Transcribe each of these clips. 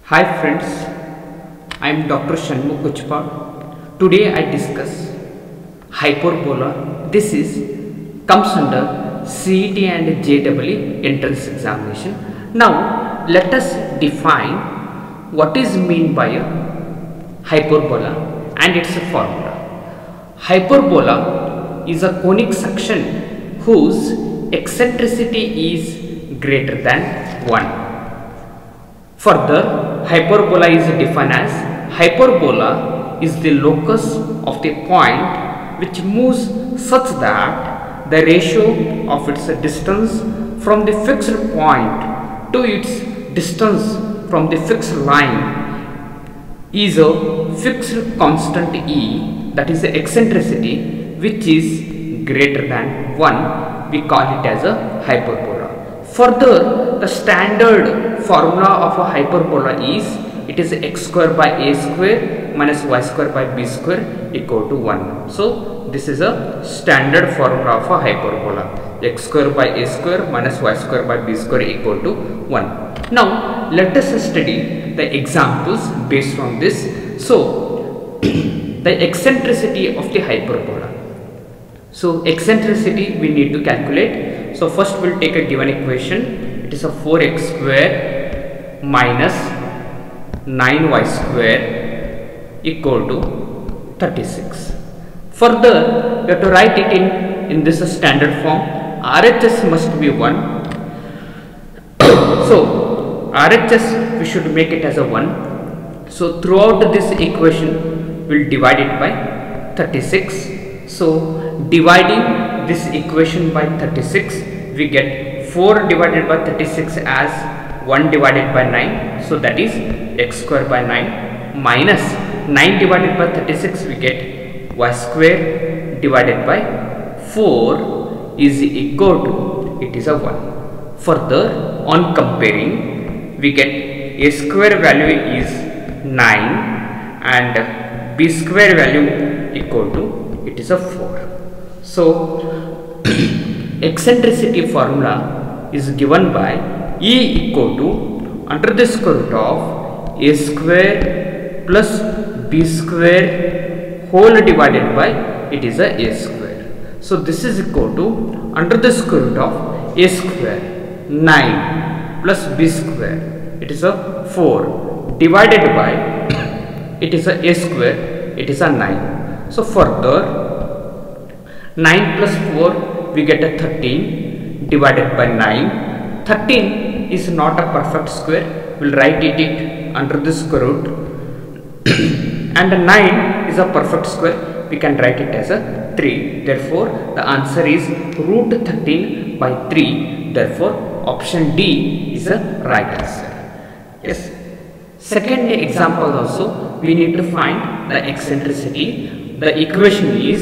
Hi friends, I am Dr. Shanmukh Kuchpa. Today I discuss hyperbola. This comes under CET and JEE entrance examination. Now let us define what is meant by a hyperbola and its formula. Hyperbola is a conic section whose eccentricity is greater than 1. Further, hyperbola is defined as hyperbola is the locus of the point which moves such that the ratio of its distance from the fixed point to its distance from the fixed line is a fixed constant E, that is the eccentricity, which is greater than 1. We call it as a hyperbola. Further, the standard formula of a hyperbola is it is x square by a square minus y square by b square equal to 1. So this is a standard formula of a hyperbola, x square by a square minus y square by b square equal to 1. Now let us study the examples based on this. So the eccentricity of the hyperbola. So eccentricity we need to calculate. So first we'll take a given equation. It is a 4x square minus 9y square equal to 36. Further, we have to write it in this standard form. RHS must be 1. So RHS we should make it as a 1. So throughout this equation we'll divide it by 36. So dividing this equation by 36, we get 4 divided by 36 as 1 divided by 9. So that is x square by 9 minus 9 divided by 36, we get y square divided by 4 is equal to, it is a 1. Further, on comparing, we get a square value is 9 and b square value equal to, it is a 4. So eccentricity formula is given by E equal to under the square root of a square plus b square whole divided by, it is a square. So this is equal to under the square root of a square 9 plus b square, it is a 4 divided by, it is a square, it is a 9. So further, 9 plus 4 we get a 13 divided by 9. 13 is not a perfect square, we will write it under the square root and 9 is a perfect square, we can write it as a 3. Therefore the answer is root 13 by 3. Therefore option D is a right answer. Yes. Second example also, we need to find the eccentricity. The equation is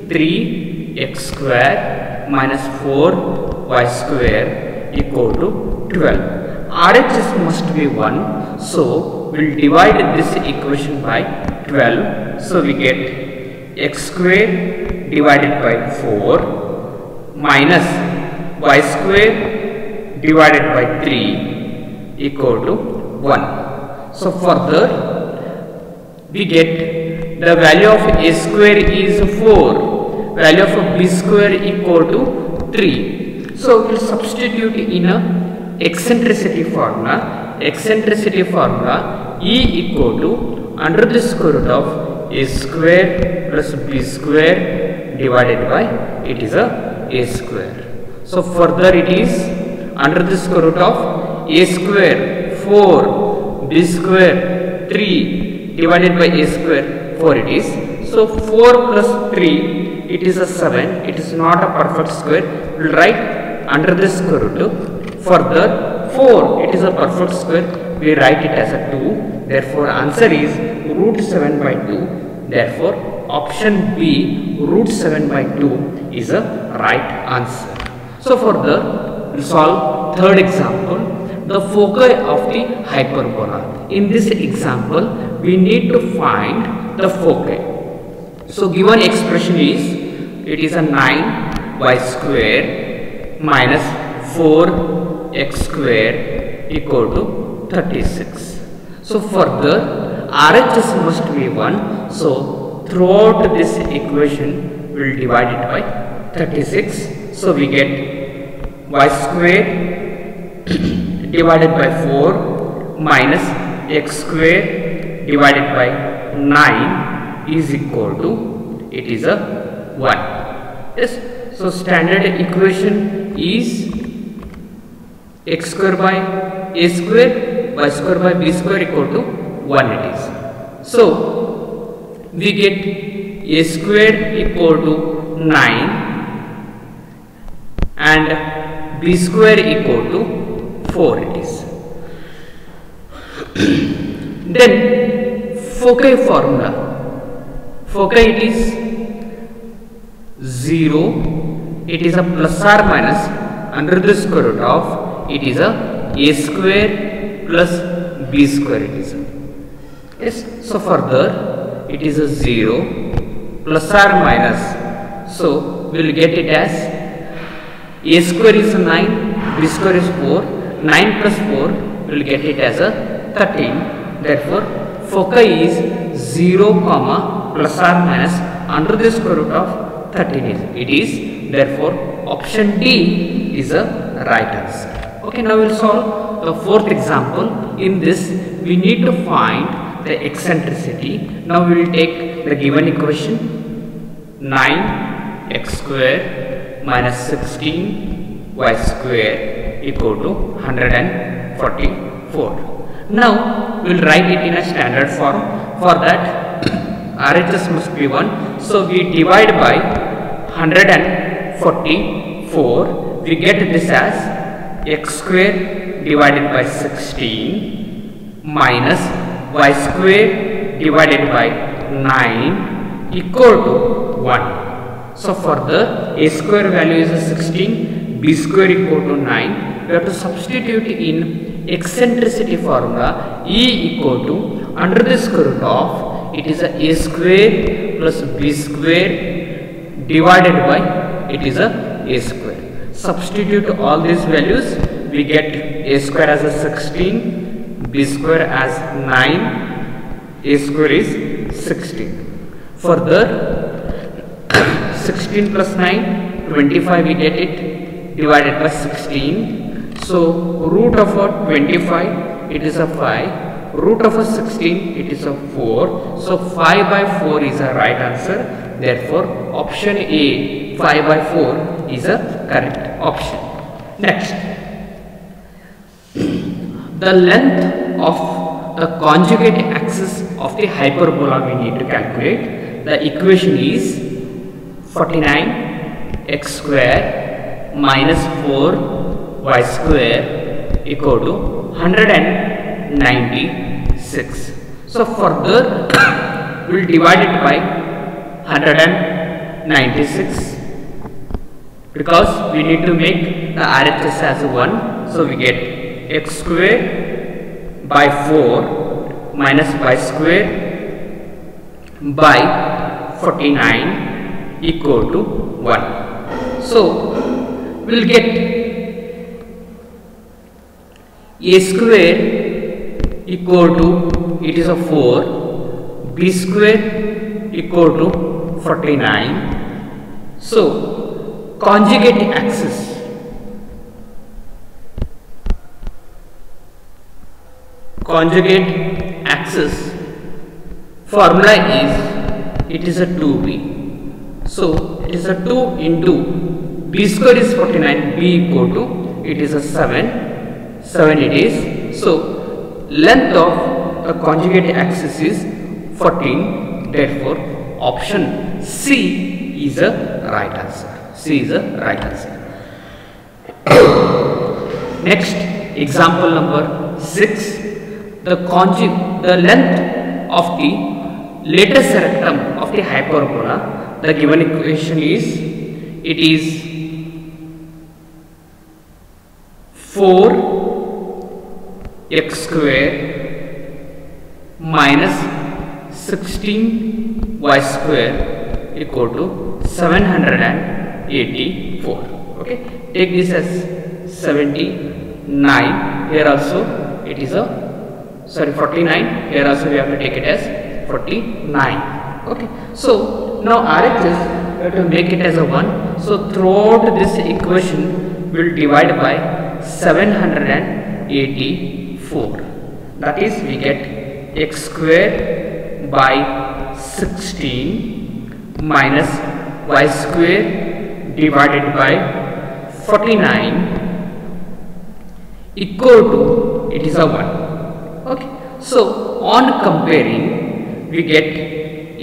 3x square minus 4y square equal to 12. RHS must be 1. So we'll divide this equation by 12. So we get x square divided by 4 minus y square divided by 3 equal to 1. So further, we get the value of a square is 4, value of b square equal to 3. So we will substitute in a eccentricity formula. Eccentricity formula E equal to under the square root of a square plus b square divided by, it is a square. So further it is under the square root of a square 4 b square 3 divided by a square 4 it is. So 4 plus 3, it is a 7. It is not a perfect square. We will write under the square root. Further 4, it is a perfect square. We write it as a 2. Therefore answer is root 7 by 2. Therefore option B, root 7 by 2 is a right answer. So further, we solve third example, the foci of the hyperbola. In this example, we need to find the foci. So given expression is, it is a 9y square minus 4x square equal to 36. So further RHS must be 1. So throughout this equation we will divide it by 36. So we get y square divided by 4 minus x square divided by 9 is equal to, it is a 1. Yes. So standard equation is x square by a square y square by b square equal to 1 it is. So we get a square equal to 9 and b square equal to 4 it is. Then foci formula, foci it is 0, it is a plus or minus under the square root of, it is a square plus b square it is. Yes. So further it is a 0 plus or minus, so we will get it as a square is 9, b square is 4, 9 plus 4 we will get it as a 13. Therefore foci is 0 comma plus or minus under the square root of 13 it is. Therefore option D is a right answer. Okay, now we will solve the fourth example. In this we need to find the eccentricity. Now we will take the given equation 9x square minus 16y square equal to 144. Now we will write it in a standard form. For that RHS must be 1. So we divide by 144. We get this as x square divided by 16 minus y square divided by 9 equal to 1. So further a square value is 16, b square equal to 9. We have to substitute in eccentricity formula. E equal to under the square root of, it is a square plus b square divided by, it is a square. Substitute all these values, we get a square as a 16, b square as 9, a square is 16. Further 16 plus 9, 25 we get it, divided by 16. So root of a 25, it is a 5, root of a 16, it is a 4. So 5 by 4 is a right answer. Therefore option A, 5 by 4 is a correct option. Next, the length of the conjugate axis of the hyperbola we need to calculate. The equation is 49x square minus 4y square equal to 196. So further we will divide it by 196 because we need to make the RHS as 1. So we get x square by 4 minus y square by 49 equal to 1. So we will get a square equal to, it is a 4, b square equal to 49. So conjugate axis, formula is, it is a 2b. So it is a 2 into b square is 49, b equal to, it is a 7 it is. So length of the conjugate axis is 14. Therefore option C is a right answer. C is a right answer. Next, example number 6. The length of the lattice rectum of the hyperbola. The given equation is, it is 4x square minus 16y square equal to 784. Okay, take this as 79. Here also it is a sorry 49, here also we have to take it as 49. Okay, so now RHS we have to make it as a 1. So throughout this equation we will divide by 784. That is, we get x square by 16 minus y square divided by 49 equal to, it is a 1. Okay, so on comparing we get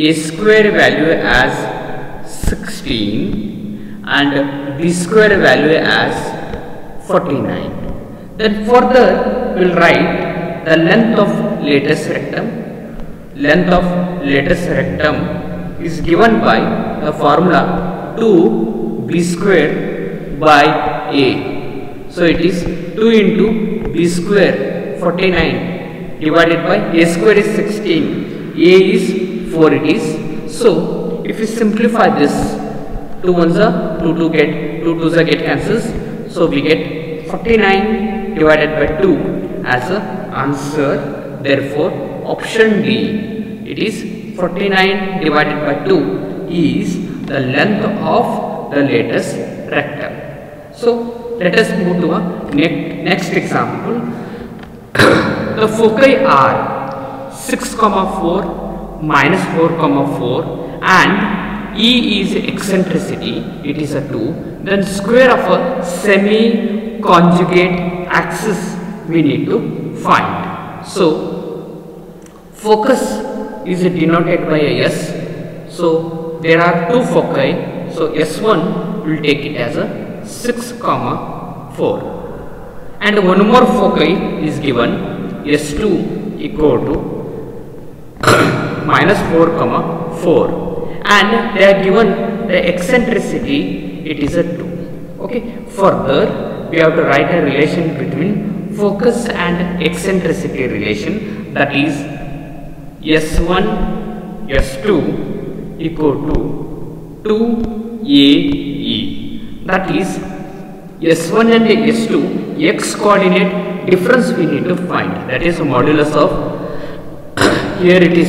a square value as 16 and b square value as 49. Then further we will write the length of lattice rectum. Length of lattice rectum is given by the formula 2b square by a. So it is 2 into b square 49 divided by a square is 16, a is 4 it is. So if you simplify this, 2 ones are 2 to get 2 twos are get cancels. So we get 49 divided by 2 as a answer. Therefore option D, it is 49 divided by 2 is the length of the lattice rectum. So let us move to a next example. The foci are 6, 4, minus 4, 4 and E is eccentricity, it is a 2. Then square of a semi-conjugate axis we need to find. So focus is denoted by a S. So there are 2 foci. So S1 will take it as a 6, 4 and one more foci is given, S2 equal to minus 4, 4 and they are given the eccentricity, it is a 2. Okay, further we have to write a relation between focus and eccentricity relation, that is S1 S2 equal to 2AE. That is S1 and S2 x coordinate difference we need to find, that is modulus of here it is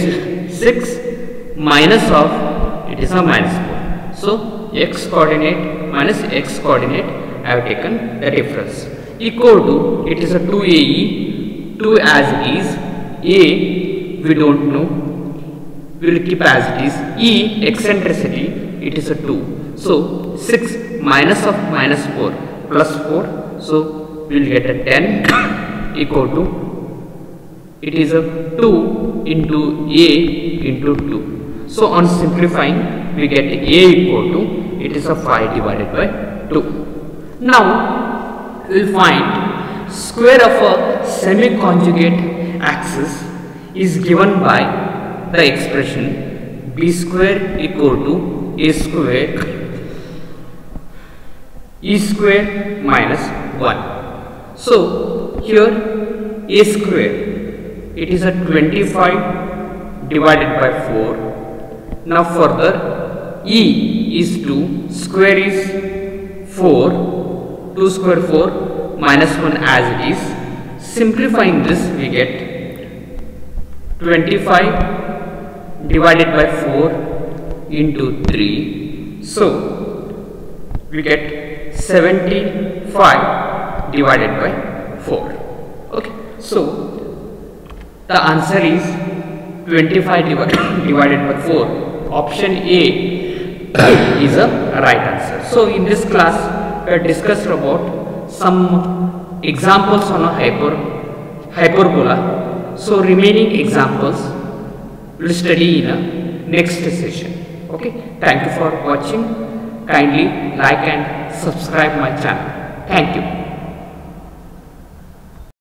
6 minus of it is a minus 4. So x coordinate minus x coordinate I have taken the difference equal to, it is a 2AE, 2 as it is, A we don't know, we will keep as it is, E eccentricity it is a 2. So 6 minus of minus 4 plus 4, so we will get a 10 equal to, it is a 2 into A into 2. So on simplifying we get A equal to, it is a 5 divided by 2. Now we will find square of a semi-conjugate axis is given by the expression b square equal to a square e square minus 1. So here a square, it is a 25 divided by 4. Now further e is 2, square is 4, 2 square 4 minus 1 as it is. Simplifying this we get 25 divided by 4 into 3. So we get 75 divided by 4. Okay, so the answer is 25 divided by 4. Option A is a right answer. So in this class we have discussed about some examples on a hyperbola. So remaining examples we will study in a next session. Okay, thank you for watching. Kindly like and subscribe my channel. Thank you.